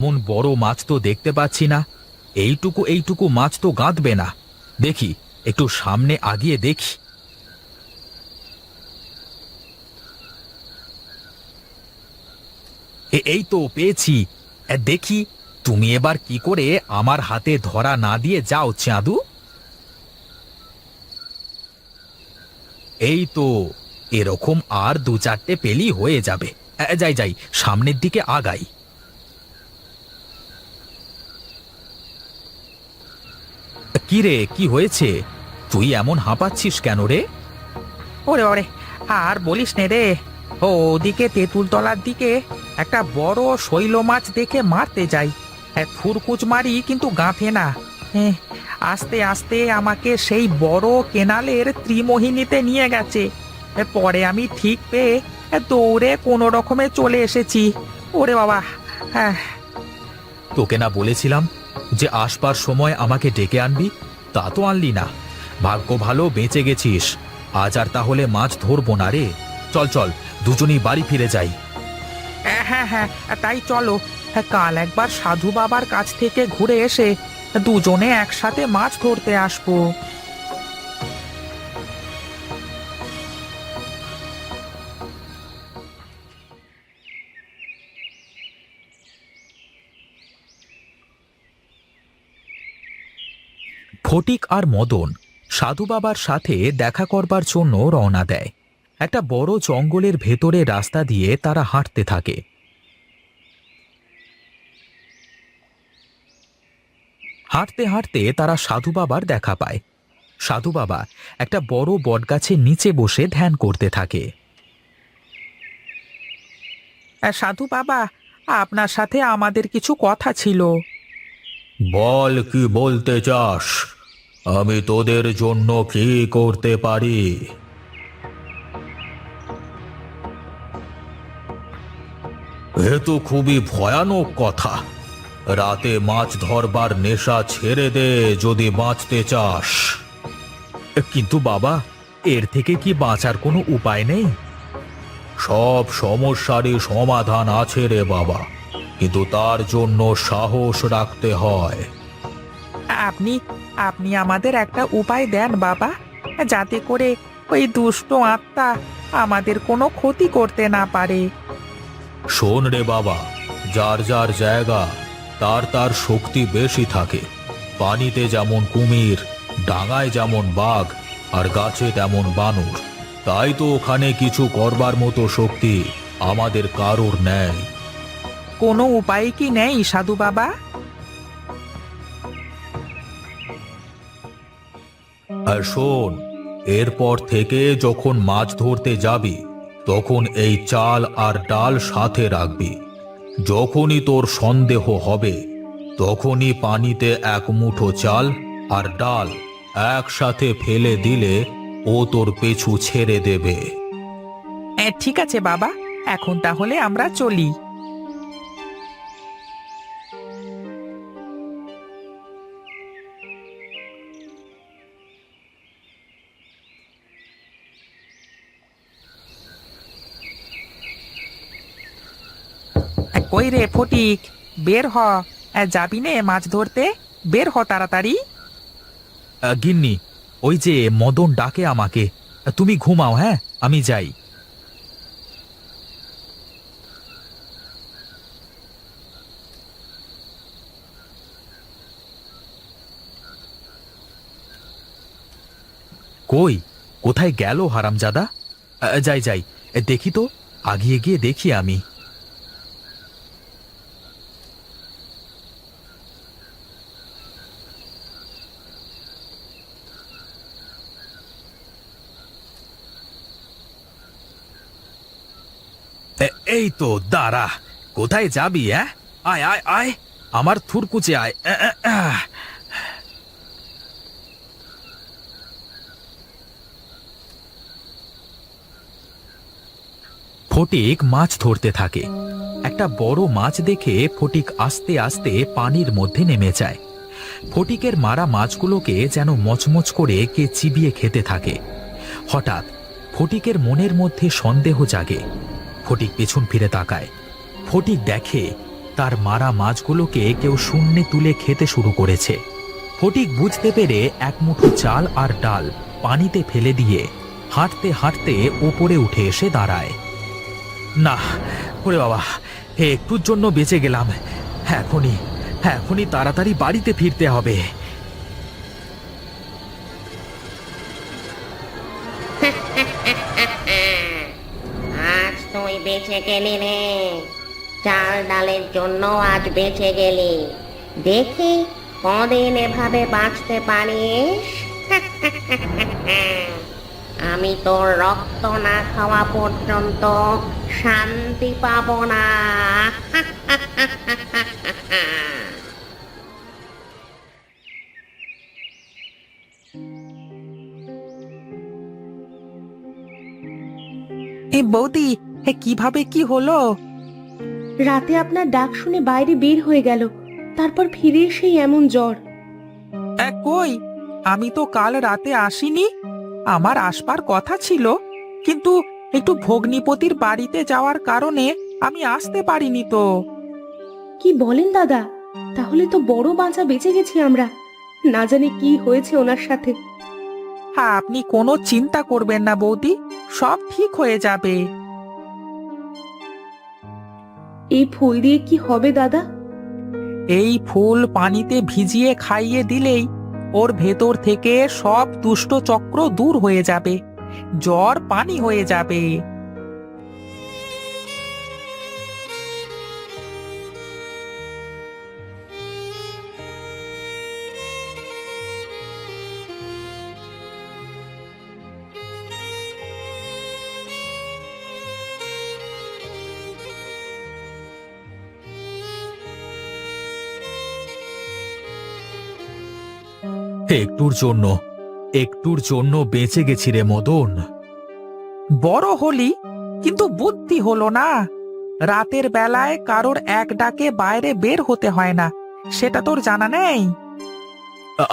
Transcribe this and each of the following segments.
মন বড় মাছ তো দেখতে পাচ্ছি না। এইটুকু এইটুকু মাছ তো গাঁদবে না। দেখি, একটু সামনে আগিয়ে দেখি। এই তো পেয়েছি। দেখি, তুমি এবার কি করে আমার হাতে ধরা না দিয়ে যাও চাঁদু। এই তো, এরকম আর দু চারটে পেলেই হয়ে যাবে। যাই যাই, সামনের দিকে আগাই। কি রে, কি হয়েছে? তুই এমন হাঁপাচ্ছিস কেন রে? ওরে ওরে, আর বলিস নে রে। ওদিকে তেঁতুলতলার দিকে একটা বড় শৈল মাছ দেখে মারতে যাই। থুরকুচ মারি কিন্তু গাঁথে না। এ, আস্তে আস্তে আমাকে সেই বড় কেনালের ত্রিমোহিনীতে নিয়ে গেছে। পরে আমি ঠিক পেয়ে দৌড়ে কোনো রকমে চলে এসেছি। ওরে বাবা, হ্যাঁ। তোকে না বলেছিলাম যে আসবার সময় আমাকে ডেকে আনবি? তা তো আনলি না। ভাগ্য ভালো বেঁচে গেছিস। আজ আর তাহলে মাছ ধরবো না রে। চল চল, দুজনেই বাড়ি ফিরে যাই। হ্যাঁ হ্যাঁ, তাই চলো। কাল একবার সাধু বাবার কাছ থেকে ঘুরে এসে দুজনে একসাথে মাছ ধরতে আসবো। ফটিক আর মদন সাধু বাবার সাথে দেখা করবার জন্য রওনা দেয়। একটা বড় জঙ্গলের ভেতরে রাস্তা দিয়ে তারা হাঁটতে থাকে। হাঁটতে হাঁটতে তারা সাধু বাবার দেখা পায়। সাধু বাবা একটা বড় বটগাছের নিচে বসে ধ্যান করতে থাকে। সাধু বাবা, আপনার সাথে আমাদের কিছু কথা ছিল। বল, কি বলতে চাস? আমি তোদের জন্য কি করতে পারি? এ তো খুবই ভয়ানক কথা। রাতে মাছ ধরবার নেশা ছেড়ে দে যদি বাঁচতে চাস। কিন্তু বাবা, এর থেকে কি বাঁচার কোনো উপায় নেই? সব সমস্যারই সমাধান আছে রে বাবা, কিন্তু তার জন্য সাহস রাখতে হয়। আপনি আপনি আমাদের একটা উপায় দেন বাবা, যাতে করে ওই দুষ্ট আত্মা আমাদের কোনো ক্ষতি করতে না পারে। শোন রে বাবা, যার যার জায়গা তার তার শক্তি বেশি থাকে। পানিতে যেমন কুমির, ডাঙায় যেমন বাঘ, আর গাছে তেমন বানর। তাই তো ওখানে কিছু করবার মতো শক্তি আমাদের কারোর নেই। কোনো উপায় কি নেই সাধু বাবা? আর শোন, এরপর থেকে যখন মাছ ধরতে যাবি তখন এই চাল আর ডাল সাথে রাখবি। যখনই তোর সন্দেহ হবে তখনই পানিতে এক মুঠো চাল আর ডাল একসাথে ফেলে দিলে ও তোর পিছু ছেড়ে দেবে। ঠিক আছে বাবা, এখন তাহলে আমরা চলি। কই রে ফটিক, বের হ। যাবি নে মাছ ধরতে? বের হ তাড়াতাড়ি। গিন্নি, ওই যে মদন ডাকে আমাকে। তুমি ঘুমাও, হ্যাঁ, আমি যাই। কই, কোথায় গেল হারামজাদা? যাই যাই, দেখি তো, আগিয়ে গিয়ে দেখি আমি। এই তো, দাঁড়া। কোথায় যাবি? আয় আয় আয়, আমার থুরকুচে আয়। ফটিক মাছ ধরতে থাকে। একটা বড় মাছ দেখে ফটিক আস্তে আস্তে পানির মধ্যে নেমে যায়। ফটিকের মারা মাছগুলোকে যেন মচমচ করে কে চিবিয়ে খেতে থাকে। হঠাৎ ফটিকের মনের মধ্যে সন্দেহ জাগে। ফটিক পেছন ফিরে তাকায়। ফটিক দেখে তার মারা মাছগুলোকে কেউ শূন্যে তুলে খেতে শুরু করেছে। ফটিক বুঝতে পেরে এক মুঠো চাল আর ডাল পানিতে ফেলে দিয়ে হাঁটতে হাঁটতে ওপরে উঠে এসে দাঁড়ায়। না, ওরে বাবা, একটুর জন্য বেঁচে গেলাম। এখনই এখনই তাড়াতাড়ি বাড়িতে ফিরতে হবে। আজ তুই বেঁচে গেলি রে, চাল ডালের জন্য আজ বেঁচে গেলি। দেখি কদিন এভাবে বাঁচতে পারিস। আমি তোর রক্ত না খাওয়া পর্যন্ত শান্তি পাবো না। এ বৌদি, কিভাবে কি হলো? রাতে আপনার ডাক শুনে বাইরে বের হয়ে গেল, তারপর ফিরে এসেই এমন জ্বর। কই, আমি তো কাল রাতে আসিনি। আমার আসবার কথা ছিল, কিন্তু একটু ভগ্নিপতির বাড়িতে যাওয়ার কারণে আমি আসতে পারিনি তো। কি বলেন দাদা, তাহলে তো বড় বাঁচা বেঁচে গেছি আমরা। না জানি কি হয়েছে ওনার সাথে। হ্যাঁ, আপনি কোনো চিন্তা করবেন না বৌদি, সব ঠিক হয়ে যাবে। এই ফুল দিয়ে কি হবে দাদা? এই ফুল পানিতে ভিজিয়ে খাইয়ে দিলেই ওর ভেতর থেকে সব দুষ্ট চক্র দূর হয়ে যাবে, জ্বর পানি হয়ে যাবে। একটুর জন্য বেঁচে গেছি রে মদন। বড় হলি, কিন্তু বুদ্ধি হলো না। রাতের বেলায় কারোর এক ডাকে বাইরে বের হতে হয় না, সেটা তোর জানা নেই?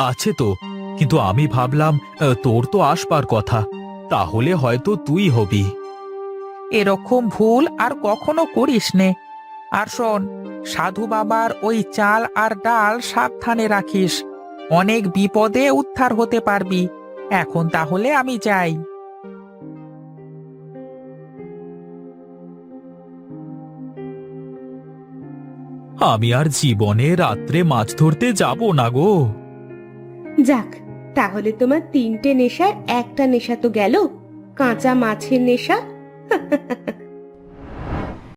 আছে তো, কিন্তু আমি ভাবলাম তোর তো আসবার কথা, তাহলে হয়তো তুই হবি। এরকম ভুল আর কখনো করিস নে। আর শোন, সাধু বাবার ওই চাল আর ডাল সাবধানে রাখিস, অনেক বিপদে উদ্ধার হতে পারবি। এখন তাহলে আমি যাই। আমি আর জীবনে রাত্রে মাছ ধরতে যাব না গো। যাক, তাহলে তোমার 3টে নেশার একটা নেশা তো গেল, কাঁচা মাছের নেশা।